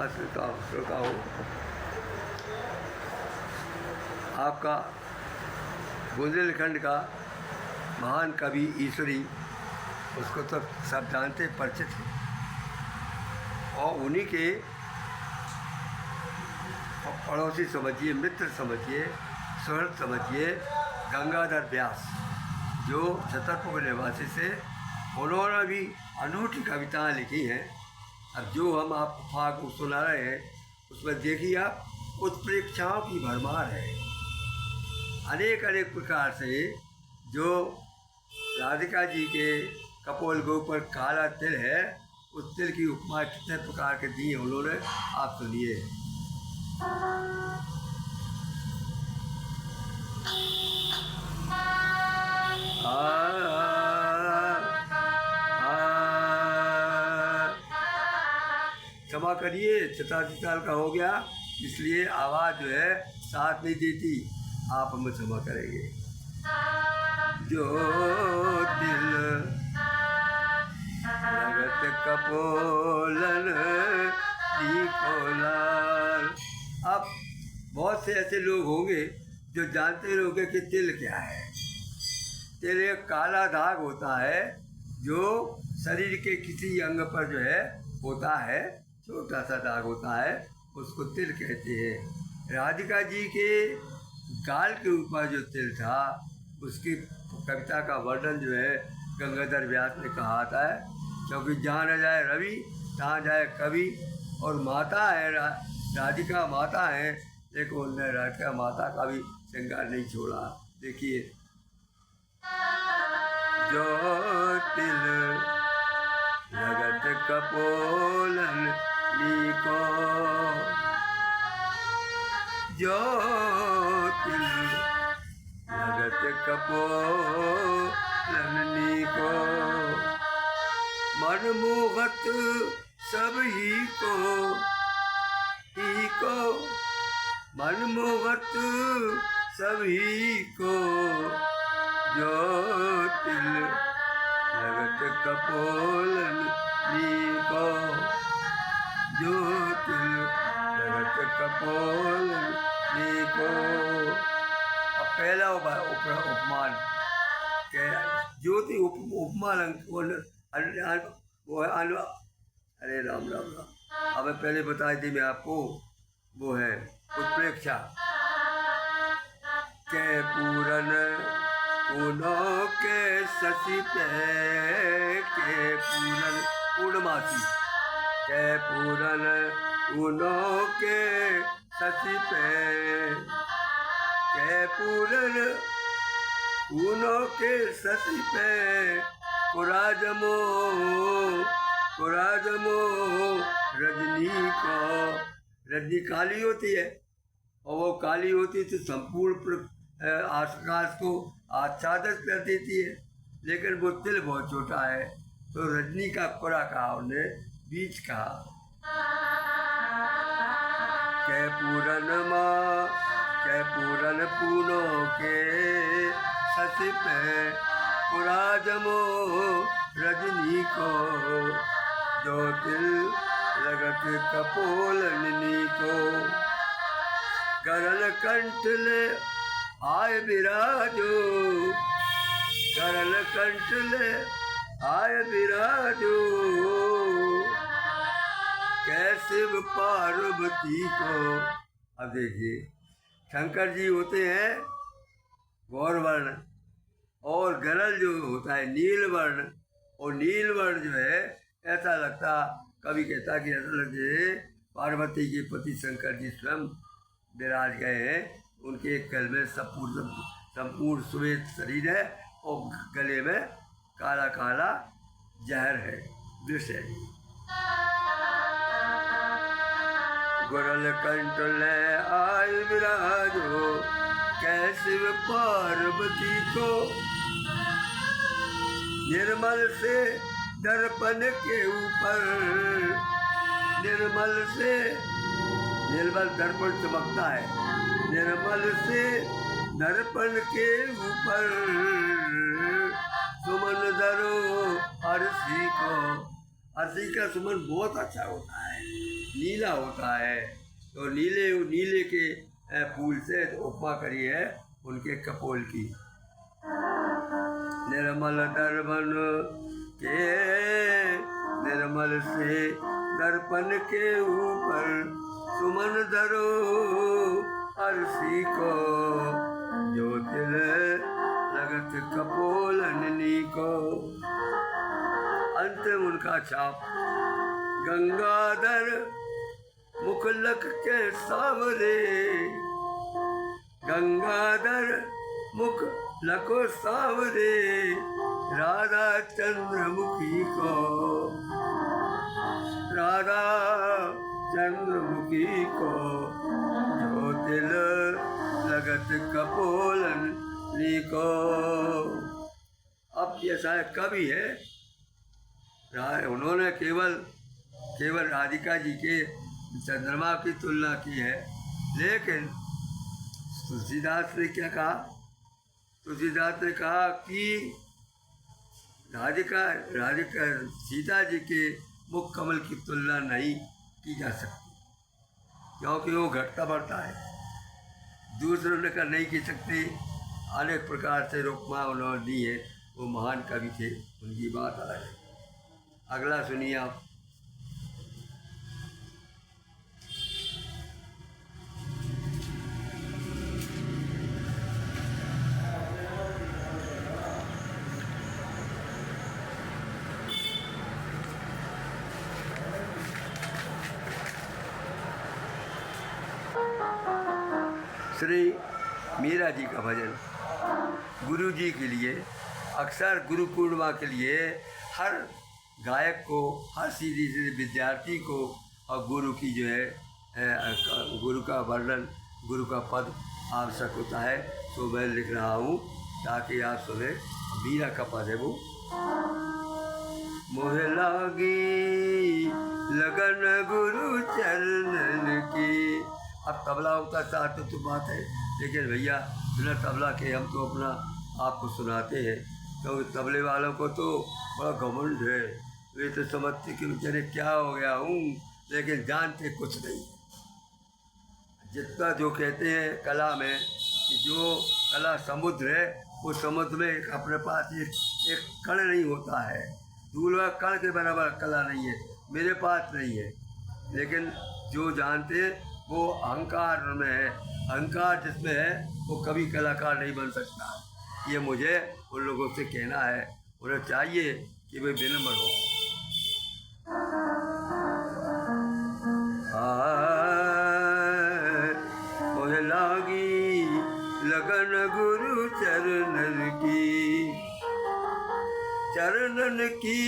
नमस्कार श्रोताओं, आपका बुंदेलखंड का महान कवि ईश्वरी, उसको तो सब जानते परिचित हैं, और उन्हीं के पड़ोसी समझिए, मित्र समझिए, सुहृद समझिए, गंगाधर व्यास, जो छतरपुर निवासी से, उन्होंने भी अनूठी कविताएं लिखी हैं। अब जो हम आपको सुना रहे हैं, उसमें देखिए आप, उत्प्रेक्षाओं की भरमार है। अनेक अनेक प्रकार से जो राधिका जी के कपोल के ऊपर काला तिल है, उस तिल की उपमा कितने प्रकार के दी उन्होंने, आप सुनिए। क्षमा करिए, 87 साल का हो गया, इसलिए आवाज़ जो है साथ नहीं देती, आप हमें क्षमा करेंगे। जो दिल लगत कपोलन लाल। अब बहुत से ऐसे लोग होंगे जो जानते होंगे कि तिल क्या है। तिल एक काला दाग होता है जो शरीर के किसी अंग पर जो है होता है, छोटा सा दाग होता है, उसको तिल कहते हैं। राधिका जी के गाल के ऊपर जो तिल था, उसकी कविता का वर्णन जो है गंगाधर व्यास ने कहा था, क्योंकि जहाँ न जाए रवि तहाँ जाए कवि, और माता है राधिका माता है, लेकिन उन्होंने राधिका माता का भी श्रृंगार नहीं छोड़ा। देखिए, जो तिल लगत कपोलन लीको, जो तिल लगत कपोलन लीको, मन मोहत सब ही को, मन मोहत सब ही को, जो तिल लगत कपोलन लीको, जो तिल लगत कपोलन लीको। अब पहला उपमान ज्योति उपमान वो है अरे राम राम राम, अब पहले बताई थी मैं आपको, वो है उत्प्रेक्षा के पूरन उनो के शशि पे, के पूरन पूर्णमासी, के पूरन उनो के शशि पे, के पूरन उनो के शशि पे, कुराजमो रजनी को। रजनी काली होती है, और वो काली होती तो संपूर्ण आकाश को आच्छादित कर देती है, लेकिन वो तिल बहुत छोटा है, तो रजनी का कुरा कहा उन्हें, बीच कहा। कै पूरन पूनो के शशि पे, कुराजमो रजनी को, जो तिल लगत कपोलनी को। गरल कंठ ले आय विराजो, गरल कंठ ले आय विराजो, कैसे पार्वती को। अब देखिए, शंकर जी होते हैं गौरवर्ण, और गरल जो होता है नील वर्ण, और नील वर्ण जो है ऐसा लगता, कभी कहता कि ऐसा लगता है पार्वती के पति शंकर जी स्वयं विराज गए हैं। उनके एक गल में संपूर्ण श्वेत शरीर है, और गले में काला काला जहर है, विष है। गुरल कंठ ले आय विराजो, कैसे पार्वती को। निर्मल से दर्पण के ऊपर, निर्मल दर्पण चमकता है, निर्मल से दर्पण के ऊपर, सुमन धरो अर्शी को। अर्शी का सुमन बहुत अच्छा होता है, नीला होता है। तो नीले नीले के फूल से उपमा करी है उनके कपोल की। निर्मल दर्पण के निर्मल से दर्पण के ऊपर सुमन धरो अर्शी को, जो तिल लगत कपोलनी को। अंतिम उनका छाप गंगाधर मुख लख के सावरे, गंगाधर मुख लखो सावरे, राधा चंद्रमुखी को, राधा चंद्रमुखी को, जो तिल लगत कपोलन को। अब ये शायद कवि है, उन्होंने केवल राधिका जी के चंद्रमा की तुलना की है, लेकिन तुलसीदास ने क्या कहा? तुलसीदास ने कहा कि राधिका सीता जी के मुख कमल की तुलना नहीं की जा सकती, क्योंकि वो घटता बढ़ता है। दूसरों ने कहा नहीं की सकती, अनेक प्रकार से उपमा उन्होंने दी है। वो महान कवि थे, उनकी बात अलग है। अगला सुनिए आप। श्री मीरा जी का भजन गुरु जी के लिए, अक्सर गुरु पूर्णिमा के लिए हर गायक को, हर सीधे विद्यार्थी को और गुरु की जो है गुरु का वर्णन, गुरु का पद आवश्यक होता है। तो मैं लिख रहा हूँ ताकि आप सुने। मीरा का पद है वो। मोहे लागी लगन गुरु चरणन की। अब तबला होता साथ तो बात है, लेकिन भैया बिना तबला के हम तो अपना आपको सुनाते हैं, क्योंकि तो तबले वालों को तो बड़ा घमंड है। वे तो समझते कि बेचारे क्या हो गया हूँ, लेकिन जानते कुछ नहीं। जितना जो कहते हैं कला में कि जो कला समुद्र है, उस समुद्र में अपने पास एक कण नहीं होता है, दूल्हा कण के बराबर कला नहीं है, मेरे पास नहीं है। लेकिन जो जानते वो अहंकार में है, अहंकार जिसमें है वो कभी कलाकार नहीं बन सकता। ये मुझे उन लोगों से कहना है, उन्हें चाहिए कि वे विनम्र हो। मुझे लागी लगन गुरु चरणन की, चरणन की,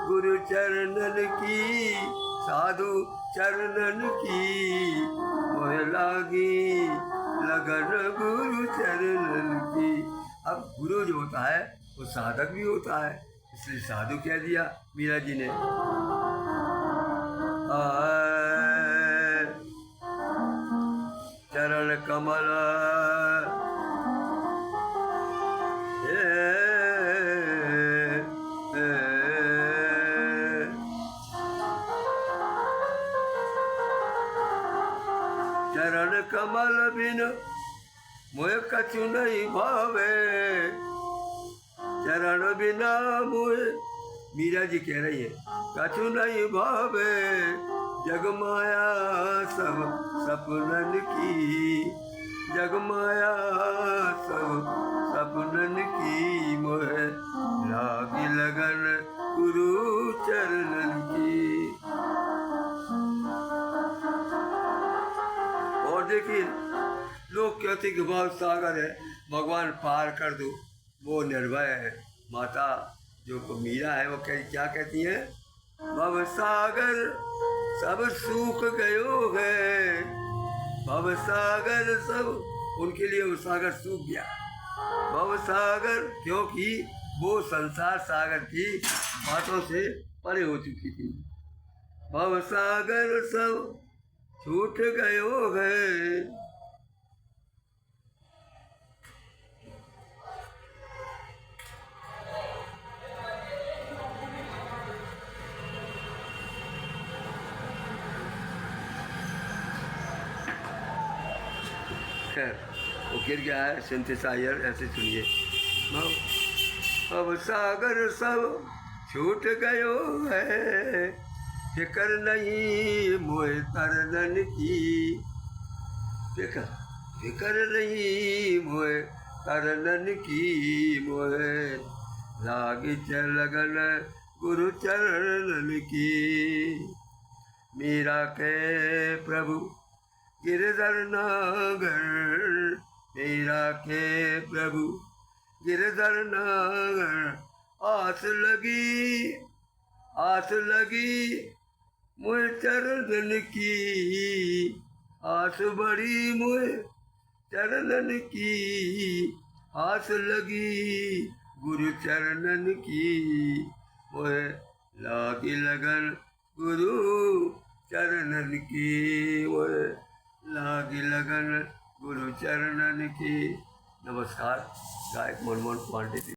गुरु चरणन की, साधु चरणन की। मुझे लागी लगन गुरु चरणन की। अब गुरु जो होता है वो साधक भी होता है, इसलिए साधु कह दिया मीरा जी ने। चरण कमल चरण कमल बिन मोह कछु नहीं भावे, चरण बिना मोह, मीरा जी कह रही है, कछु नहीं भावे। जगमाया सब सपनन की, जगमाया सब सपनन की। मोह लागी लगन गुरु चरणन की। और देखिए लोग कहते कि बहुत सागर है, भगवान पार कर दो, वो निर्भय है। माता जो मीरा है वो क्या कहती है? भव सागर सब सूख गयो है, भव सागर सब, उनके लिए वो सागर सूख गया। भव सागर क्योंकि वो संसार सागर की बातों से परे हो चुकी थी। भव सागर सब छूट गयो है। खैर वो गिर गया है सिंथेसाइजर, ऐसे सुनिए। अब सागर सब छूट गयो है, फिकर नहीं मोहे तरनन की, फिकर नहीं मोहे तरनन की, मोहे लागी लगन गुरु चरणन की। मीरा के प्रभु गिरधर नागर, मीरा के प्रभु गिरधर नागर, आस लगी मुझे चरणन की, आस बड़ी मुझे चरणन की, आस लगी गुरु चरणन की, मुझे लागी लगन गुरु चरणन की, मुझे लागी लगन गुरु चरणन की। नमस्कार, गायक मनमोहन पांडे।